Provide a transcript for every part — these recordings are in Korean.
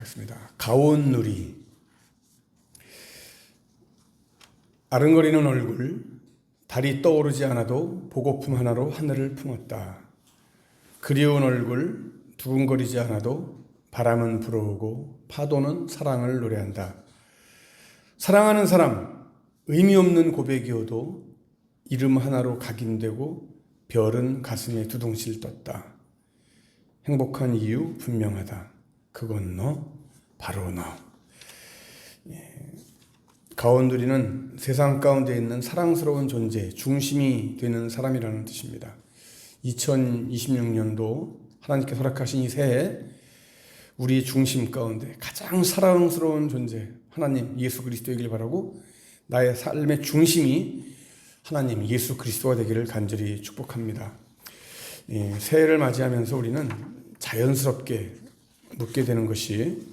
하겠습니다. 가온누리. 아른거리는 얼굴, 달이 떠오르지 않아도 보고품 하나로 하늘을 품었다. 그리운 얼굴, 두근거리지 않아도 바람은 불어오고 파도는 사랑을 노래한다. 사랑하는 사람, 의미 없는 고백이어도 이름 하나로 각인되고 별은 가슴에 두둥실 떴다. 행복한 이유 분명하다. 그건 너, 바로 너. 가온누리는 세상 가운데 있는 사랑스러운 존재, 중심이 되는 사람이라는 뜻입니다. 2026년도 하나님께서 허락하신 이 새해 우리 중심 가운데 가장 사랑스러운 존재, 하나님 예수 그리스도이길 바라고 나의 삶의 중심이 하나님 예수 그리스도가 되기를 간절히 축복합니다. 새해를 맞이하면서 우리는 자연스럽게 묻게 되는 것이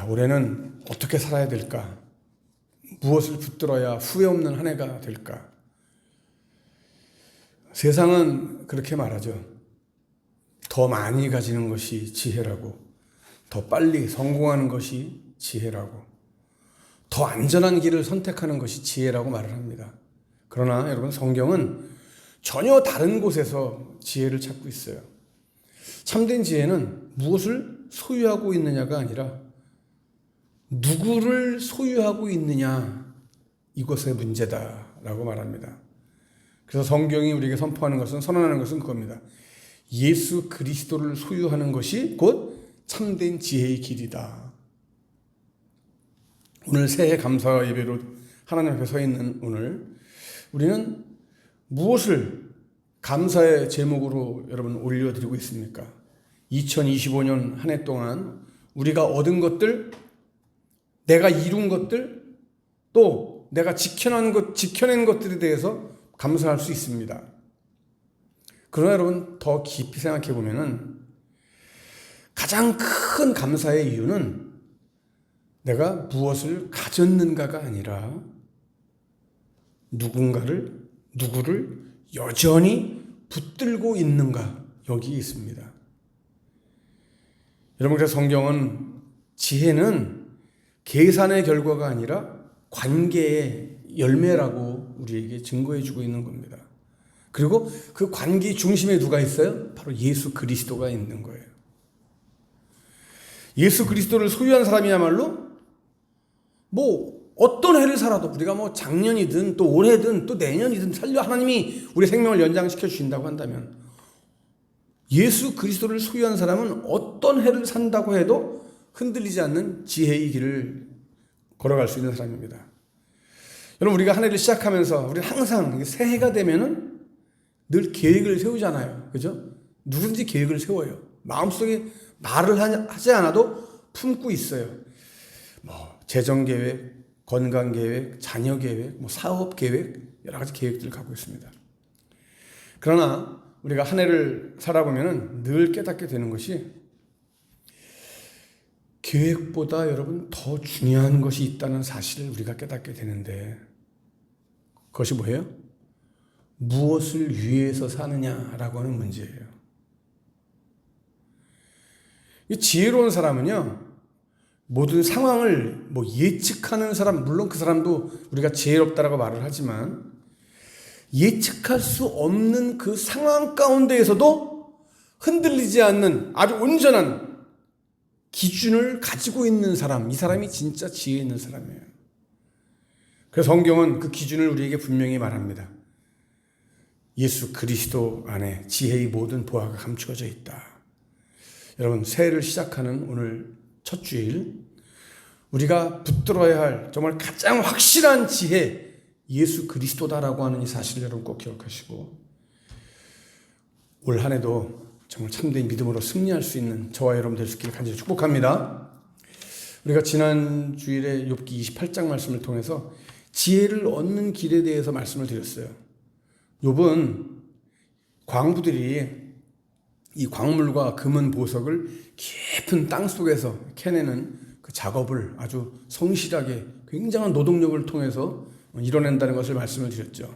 올해는 어떻게 살아야 될까? 무엇을 붙들어야 후회 없는 한 해가 될까? 세상은 그렇게 말하죠. 더 많이 가지는 것이 지혜라고, 더 빨리 성공하는 것이 지혜라고, 더 안전한 길을 선택하는 것이 지혜라고 말을 합니다. 그러나 여러분, 성경은 전혀 다른 곳에서 지혜를 찾고 있어요. 참된 지혜는 무엇을 소유하고 있느냐가 아니라 누구를 소유하고 있느냐, 이것의 문제다라고 말합니다. 그래서 성경이 우리에게 선포하는 것은, 선언하는 것은 그겁니다. 예수 그리스도를 소유하는 것이 곧 참된 지혜의 길이다. 오늘 새해 감사 예배로 하나님 앞에 서 있는 오늘, 우리는 무엇을 감사의 제목으로 여러분 올려드리고 있습니까? 2025년 한 해 동안 우리가 얻은 것들, 내가 이룬 것들, 또 내가 지켜낸 것들에 대해서 감사할 수 있습니다. 그러나 여러분, 더 깊이 생각해 보면은 가장 큰 감사의 이유는 내가 무엇을 가졌는가가 아니라 누구를 여전히 붙들고 있는가, 여기 있습니다. 여러분, 그래서 성경은 지혜는 계산의 결과가 아니라 관계의 열매라고 우리에게 증거해 주고 있는 겁니다. 그리고 그 관계 중심에 누가 있어요? 바로 예수 그리스도가 있는 거예요. 예수 그리스도를 소유한 사람이야말로 어떤 해를 살아도, 우리가 작년이든 또 올해든 또 내년이든 하나님이 우리 생명을 연장시켜 주신다고 한다면, 예수 그리스도를 소유한 사람은 어떤 해를 산다고 해도 흔들리지 않는 지혜의 길을 걸어갈 수 있는 사람입니다. 여러분, 우리가 한 해를 시작하면서 우리는 항상 새해가 되면은 늘 계획을 세우잖아요. 그죠? 누구든지 계획을 세워요. 마음속에 말을 하지 않아도 품고 있어요. 재정 계획, 건강 계획, 자녀 계획, 사업 계획, 여러 가지 계획들을 갖고 있습니다. 그러나 우리가 한 해를 살아보면은 늘 깨닫게 되는 것이, 계획보다 여러분 더 중요한 것이 있다는 사실을 우리가 깨닫게 되는데, 그것이 뭐예요? 무엇을 위해서 사느냐라고 하는 문제예요. 이 지혜로운 사람은요, 모든 상황을 예측하는 사람, 물론 그 사람도 우리가 지혜롭다라고 말을 하지만, 예측할 수 없는 그 상황 가운데에서도 흔들리지 않는 아주 온전한 기준을 가지고 있는 사람, 이 사람이 진짜 지혜 있는 사람이에요. 그래서 성경은 그 기준을 우리에게 분명히 말합니다. 예수 그리스도 안에 지혜의 모든 보화가 감추어져 있다. 여러분, 새해를 시작하는 오늘 첫 주일, 우리가 붙들어야 할 정말 가장 확실한 지혜, 예수 그리스도다라고 하는 이 사실을 여러분 꼭 기억하시고, 올 한 해도 정말 참된 믿음으로 승리할 수 있는 저와 여러분 될 수 있기를 간절히 축복합니다. 우리가 지난 주일에 욥기 28장 말씀을 통해서 지혜를 얻는 길에 대해서 말씀을 드렸어요. 욥은 광부들이 이 광물과 금은 보석을 깊은 땅 속에서 캐내는 그 작업을 아주 성실하게 굉장한 노동력을 통해서 이뤄낸다는 것을 말씀을 드렸죠.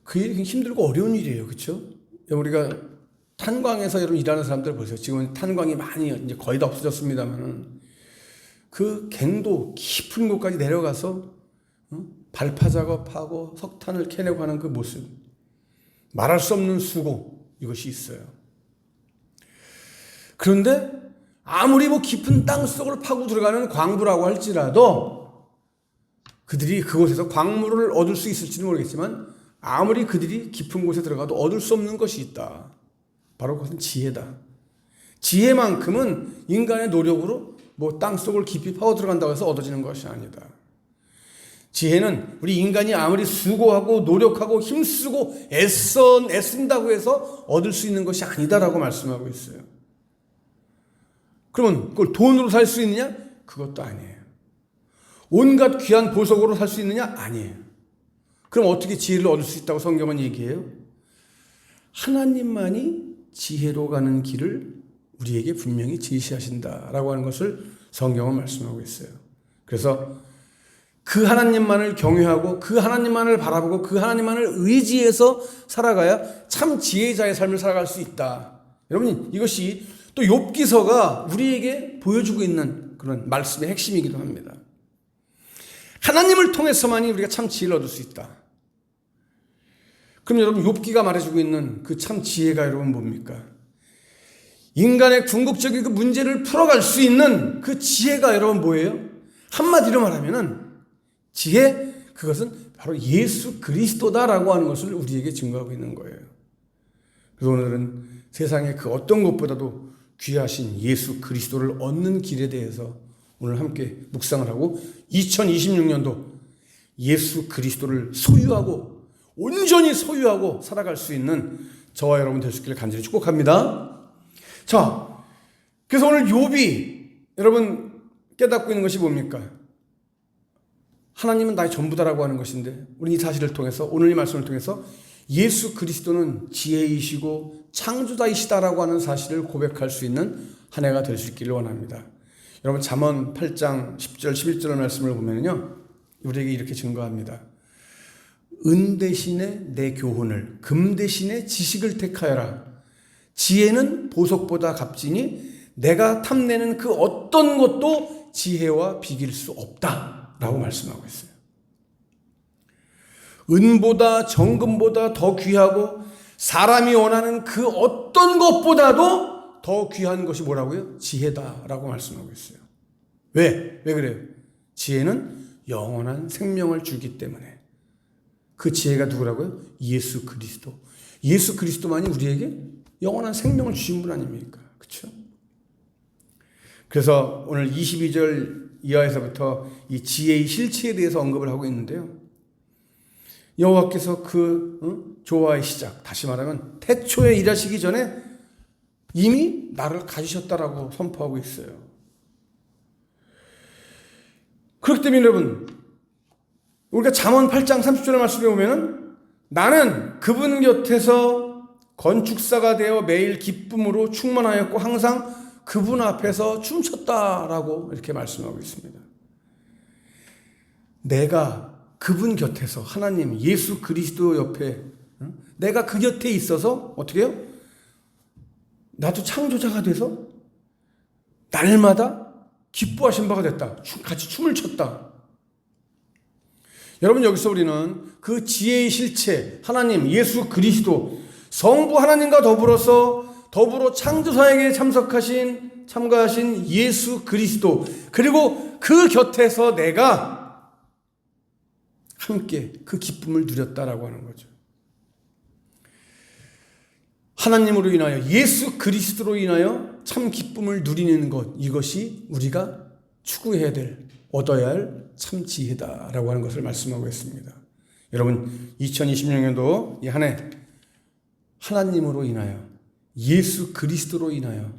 그 일이 힘들고 어려운 일이에요. 그렇죠? 우리가 탄광에서 여러분 일하는 사람들 보세요. 지금은 탄광이 많이 이제 거의 다 없어졌습니다만은 그 갱도 깊은 곳까지 내려가서 발파 작업하고 석탄을 캐내고 하는 그 모습, 말할 수 없는 수고, 이것이 있어요. 그런데 아무리 뭐 깊은 땅 속을 파고 들어가는 광부라고 할지라도 그들이 그곳에서 광물을 얻을 수 있을지는 모르겠지만 아무리 그들이 깊은 곳에 들어가도 얻을 수 없는 것이 있다. 바로 그것은 지혜다. 지혜만큼은 인간의 노력으로 뭐 땅 속을 깊이 파고 들어간다고 해서 얻어지는 것이 아니다. 지혜는 우리 인간이 아무리 수고하고 노력하고 힘쓰고 애쓴다고 해서 얻을 수 있는 것이 아니다라고 말씀하고 있어요. 그러면 그걸 돈으로 살 수 있느냐? 그것도 아니에요. 온갖 귀한 보석으로 살 수 있느냐? 아니에요. 그럼 어떻게 지혜를 얻을 수 있다고 성경은 얘기해요? 하나님만이 지혜로 가는 길을 우리에게 분명히 제시하신다라고 하는 것을 성경은 말씀하고 있어요. 그래서 그 하나님만을 경외하고 그 하나님만을 바라보고 그 하나님만을 의지해서 살아가야 참 지혜자의 삶을 살아갈 수 있다. 여러분, 이것이 또 욥기서가 우리에게 보여주고 있는 그런 말씀의 핵심이기도 합니다. 하나님을 통해서만이 우리가 참 지혜를 얻을 수 있다. 그럼 여러분, 욥기가 말해주고 있는 그 참 지혜가 여러분 뭡니까? 인간의 궁극적인 그 문제를 풀어갈 수 있는 그 지혜가 여러분 뭐예요? 한마디로 말하면은 지혜, 그것은 바로 예수 그리스도다라고 하는 것을 우리에게 증거하고 있는 거예요. 그래서 오늘은 세상의 그 어떤 것보다도 귀하신 예수 그리스도를 얻는 길에 대해서 오늘 함께 묵상을 하고 2026년도 예수 그리스도를 소유하고 온전히 소유하고 살아갈 수 있는 저와 여러분 될 수 있기를 간절히 축복합니다. 자, 그래서 오늘 욥이 여러분 깨닫고 있는 것이 뭡니까? 하나님은 나의 전부다라고 하는 것인데 우리 이 사실을 통해서 오늘 이 말씀을 통해서 예수 그리스도는 지혜이시고 창조자이시다라고 하는 사실을 고백할 수 있는 한 해가 될 수 있기를 원합니다. 여러분 잠언 8장 10절 11절 말씀을 보면요, 우리에게 이렇게 증거합니다. 은 대신에 내 교훈을, 금 대신에 지식을 택하여라. 지혜는 보석보다 값지니 내가 탐내는 그 어떤 것도 지혜와 비길 수 없다 라고 말씀하고 있어요. 은보다 정금보다 더 귀하고 사람이 원하는 그 어떤 것보다도 더 귀한 것이 뭐라고요? 지혜다라고 말씀하고 있어요. 왜 그래요? 지혜는 영원한 생명을 주기 때문에. 그 지혜가 누구라고요? 예수 그리스도. 예수 그리스도만이 우리에게 영원한 생명을 주신 분 아닙니까? 그렇죠? 그래서 오늘 22절 이하에서부터 이 지혜의 실체에 대해서 언급을 하고 있는데요. 여호와께서 그 조화의 시작, 다시 말하면 태초에 일하시기 전에 이미 나를 가지셨다라고 선포하고 있어요. 그렇기 때문에 여러분, 우리가 잠언 8장 30절의 말씀에 보면은 나는 그분 곁에서 건축사가 되어 매일 기쁨으로 충만하였고 항상 그분 앞에서 춤췄다라고 이렇게 말씀하고 있습니다. 내가 그분 곁에서, 하나님 예수 그리스도 옆에, 내가 그 곁에 있어서 어떻게 해요? 나도 창조자가 돼서 날마다 기뻐하신 바가 됐다. 같이 춤을 췄다. 여러분, 여기서 우리는 그 지혜의 실체, 하나님 예수 그리스도, 성부 하나님과 더불어 창조사에게 참가하신 예수 그리스도, 그리고 그 곁에서 내가 함께 그 기쁨을 누렸다라고 하는 거죠. 하나님으로 인하여, 예수 그리스도로 인하여 참 기쁨을 누리는 것, 이것이 우리가 추구해야 될, 얻어야 할 참 지혜다라고 하는 것을 말씀하고 있습니다. 여러분, 2026년도 이 한 해 하나님으로 인하여, 예수 그리스도로 인하여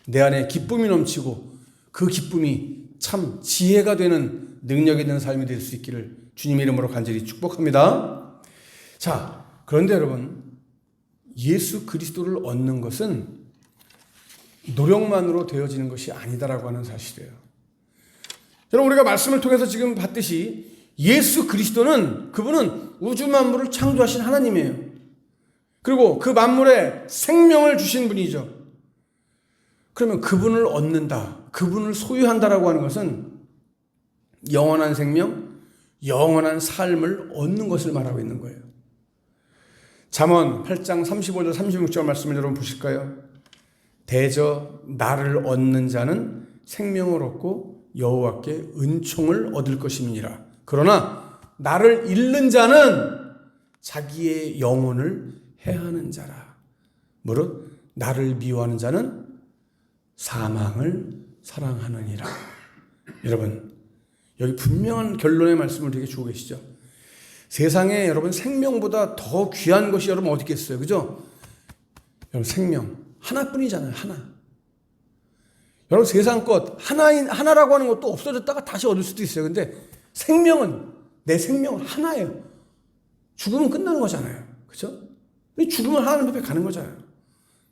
내 안에 기쁨이 넘치고 그 기쁨이 참 지혜가 되는, 능력이 되는 삶이 될 수 있기를 주님의 이름으로 간절히 축복합니다. 자, 그런데 여러분, 예수 그리스도를 얻는 것은 노력만으로 되어지는 것이 아니다라고 하는 사실이에요. 여러분, 우리가 말씀을 통해서 지금 봤듯이 예수 그리스도는, 그분은 우주 만물을 창조하신 하나님이에요. 그리고 그 만물에 생명을 주신 분이죠. 그러면 그분을 얻는다, 그분을 소유한다라고 하는 것은 영원한 생명, 영원한 삶을 얻는 것을 말하고 있는 거예요. 잠언 8장 35절 36절 말씀을 여러분 보실까요? 대저 나를 얻는 자는 생명을 얻고 여호와께 은총을 얻을 것임이니라. 그러나 나를 잃는 자는 자기의 영혼을 해하는 자라. 무릇 나를 미워하는 자는 사망을 사랑하느니라. 여러분, 여기 분명한 결론의 말씀을 되게 주고 계시죠. 세상에 여러분 생명보다 더 귀한 것이 여러분 어디 있겠어요? 그죠? 여러분 생명 하나뿐이잖아요. 하나. 여러분 세상 것 하나라고 하는 것도 없어졌다가 다시 얻을 수도 있어요. 근데 생명은, 내 생명은 하나예요. 죽으면 끝나는 거잖아요. 그죠? 죽으면 하나님 앞에 가는 거잖아요.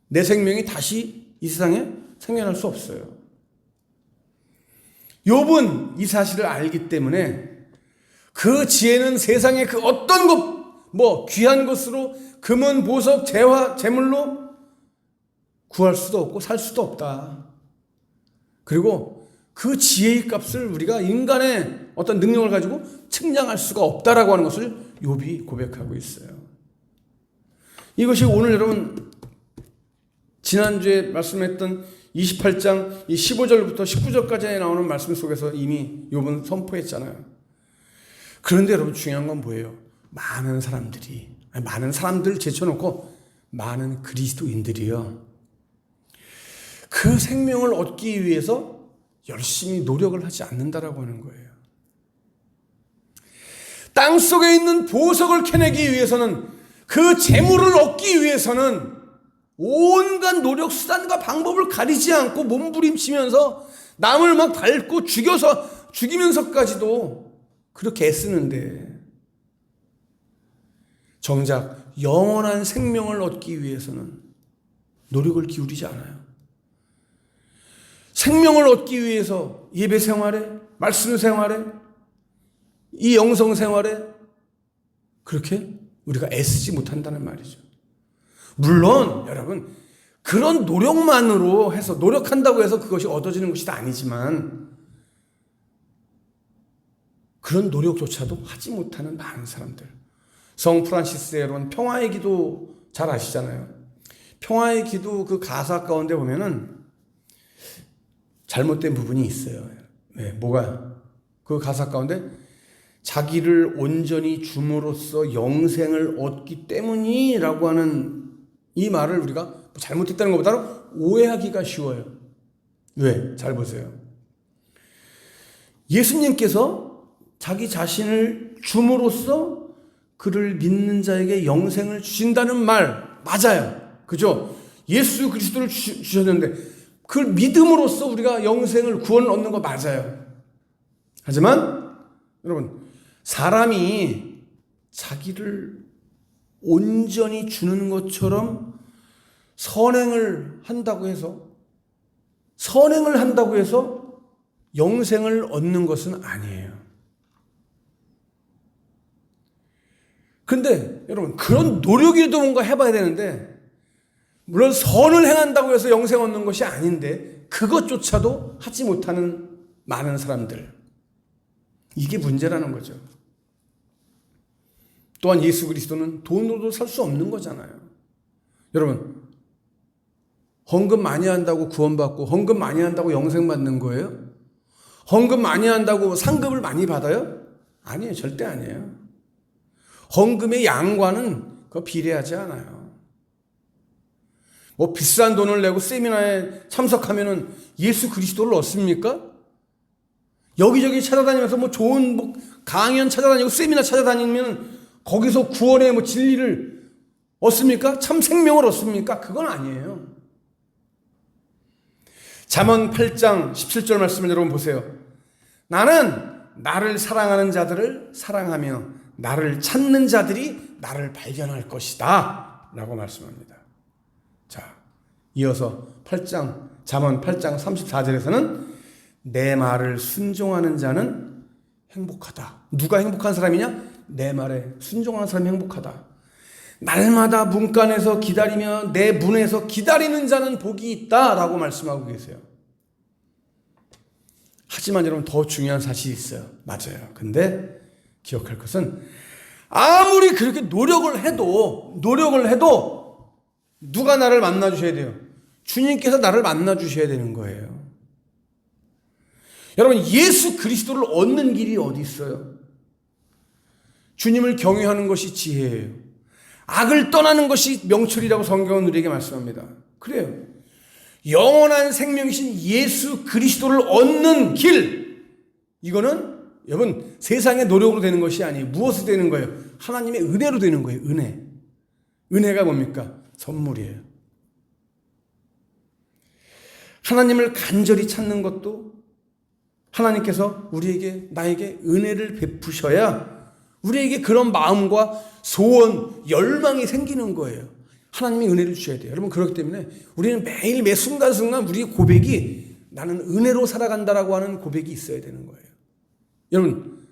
내 생명이 다시 이 세상에 생겨날 수 없어요. 욥은 이 사실을 알기 때문에 그 지혜는 세상의 그 어떤 것, 귀한 것으로 금은, 보석, 재화, 재물로 구할 수도 없고 살 수도 없다. 그리고 그 지혜의 값을 우리가 인간의 어떤 능력을 가지고 측량할 수가 없다라고 하는 것을 욥이 고백하고 있어요. 이것이 오늘 여러분 지난주에 말씀했던 28장 15절부터 19절까지 나오는 말씀 속에서 이미 욥은 선포했잖아요. 그런데 여러분 중요한 건 뭐예요? 많은 사람들 제쳐놓고 많은 그리스도인들이요, 그 생명을 얻기 위해서 열심히 노력을 하지 않는다라고 하는 거예요. 땅 속에 있는 보석을 캐내기 위해서는, 그 재물을 얻기 위해서는 온갖 노력 수단과 방법을 가리지 않고 몸부림치면서 남을 막 밟고 죽이면서까지도 그렇게 애쓰는데, 정작 영원한 생명을 얻기 위해서는 노력을 기울이지 않아요. 생명을 얻기 위해서 예배 생활에, 말씀 생활에, 이 영성 생활에 그렇게 우리가 애쓰지 못한다는 말이죠. 물론 여러분 그런 노력만으로 해서, 노력한다고 해서 그것이 얻어지는 것이 아니지만, 그런 노력조차도 하지 못하는 많은 사람들. 성 프란시스의 여러분 평화의 기도 잘 아시잖아요. 평화의 기도 그 가사 가운데 보면은 잘못된 부분이 있어요. 네, 뭐가? 그 가사 가운데 자기를 온전히 줌으로써 영생을 얻기 때문이라고 하는 이 말을 우리가 잘못했다는 것보다 오해하기가 쉬워요. 왜? 잘 보세요. 예수님께서 자기 자신을 줌으로써 그를 믿는 자에게 영생을 주신다는 말 맞아요. 그죠? 예수 그리스도를 주셨는데 그걸 믿음으로써 우리가 영생을, 구원을 얻는 거 맞아요. 하지만 여러분, 사람이 자기를 온전히 주는 것처럼 선행을 한다고 해서 영생을 얻는 것은 아니에요. 근데 여러분, 그런 노력이라도 뭔가 해봐야 되는데, 물론 선을 행한다고 해서 영생 얻는 것이 아닌데 그것조차도 하지 못하는 많은 사람들, 이게 문제라는 거죠. 또한 예수 그리스도는 돈으로도 살 수 없는 거잖아요. 여러분, 헌금 많이 한다고 구원받고, 헌금 많이 한다고 영생 받는 거예요? 헌금 많이 한다고 상급을 많이 받아요? 아니에요. 절대 아니에요. 헌금의 양과는 그거 비례하지 않아요. 비싼 돈을 내고 세미나에 참석하면은 예수 그리스도를 얻습니까? 여기저기 찾아다니면서 좋은 강연 찾아다니고 세미나 찾아다니면 거기서 구원의 진리를 얻습니까? 참 생명을 얻습니까? 그건 아니에요. 잠언 8장 17절 말씀을 여러분 보세요. 나는 나를 사랑하는 자들을 사랑하며 나를 찾는 자들이 나를 발견할 것이다 라고 말씀합니다. 자, 이어서 잠언 8장 34절에서는 내 말을 순종하는 자는 행복하다. 누가 행복한 사람이냐? 내 말에 순종하는 사람이 행복하다. 날마다 문간에서 기다리며 내 문에서 기다리는 자는 복이 있다라고 말씀하고 계세요. 하지만 여러분, 더 중요한 사실이 있어요. 맞아요. 근데 기억할 것은 아무리 그렇게 노력을 해도 누가 나를 만나 주셔야 돼요? 주님께서 나를 만나 주셔야 되는 거예요. 여러분, 예수 그리스도를 얻는 길이 어디 있어요? 주님을 경외하는 것이 지혜예요. 악을 떠나는 것이 명철이라고 성경은 우리에게 말씀합니다. 그래요. 영원한 생명이신 예수 그리스도를 얻는 길, 이거는 여러분 세상의 노력으로 되는 것이 아니에요. 무엇으로 되는 거예요? 하나님의 은혜로 되는 거예요. 은혜가 뭡니까? 선물이에요. 하나님을 간절히 찾는 것도 하나님께서 나에게 은혜를 베푸셔야 우리에게 그런 마음과 소원, 열망이 생기는 거예요. 하나님이 은혜를 주셔야 돼요. 여러분, 그렇기 때문에 우리는 매일 매 순간순간 우리의 고백이 나는 은혜로 살아간다라고 하는 고백이 있어야 되는 거예요. 여러분,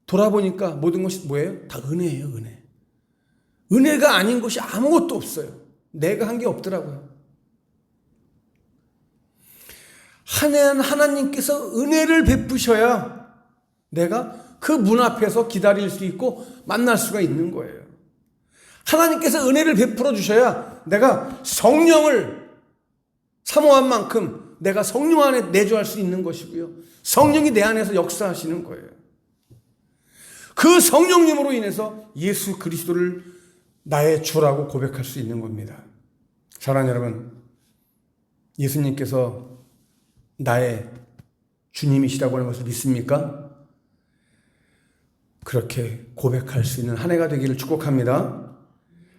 돌아보니까 모든 것이 뭐예요? 다 은혜예요, 은혜. 은혜가 아닌 것이 아무것도 없어요. 내가 한 게 없더라고요. 하나님께서 은혜를 베푸셔야 내가 그 문 앞에서 기다릴 수 있고 만날 수가 있는 거예요. 하나님께서 은혜를 베풀어 주셔야 내가 성령을 사모한 만큼 내가 성령 안에 내주할 수 있는 것이고요. 성령이 내 안에서 역사하시는 거예요. 그 성령님으로 인해서 예수 그리스도를 나의 주라고 고백할 수 있는 겁니다. 사랑하는 여러분, 예수님께서 나의 주님이시라고 하는 것을 믿습니까? 그렇게 고백할 수 있는 한 해가 되기를 축복합니다.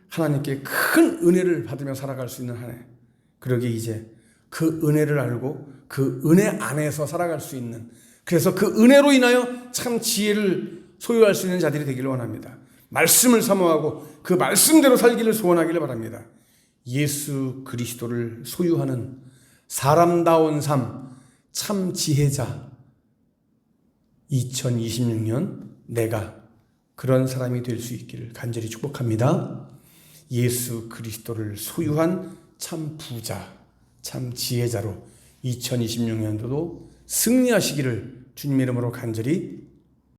하나님께 큰 은혜를 받으며 살아갈 수 있는 한 해. 그러기에 이제 그 은혜를 알고 그 은혜 안에서 살아갈 수 있는, 그래서 그 은혜로 인하여 참 지혜를 소유할 수 있는 자들이 되기를 원합니다. 말씀을 사모하고 그 말씀대로 살기를 소원하기를 바랍니다. 예수 그리스도를 소유하는 사람다운 삶, 참 지혜자, 2026년 내가 그런 사람이 될 수 있기를 간절히 축복합니다. 예수 그리스도를 소유한 참 부자, 참 지혜자로 2026년도도 승리하시기를 주님 이름으로 간절히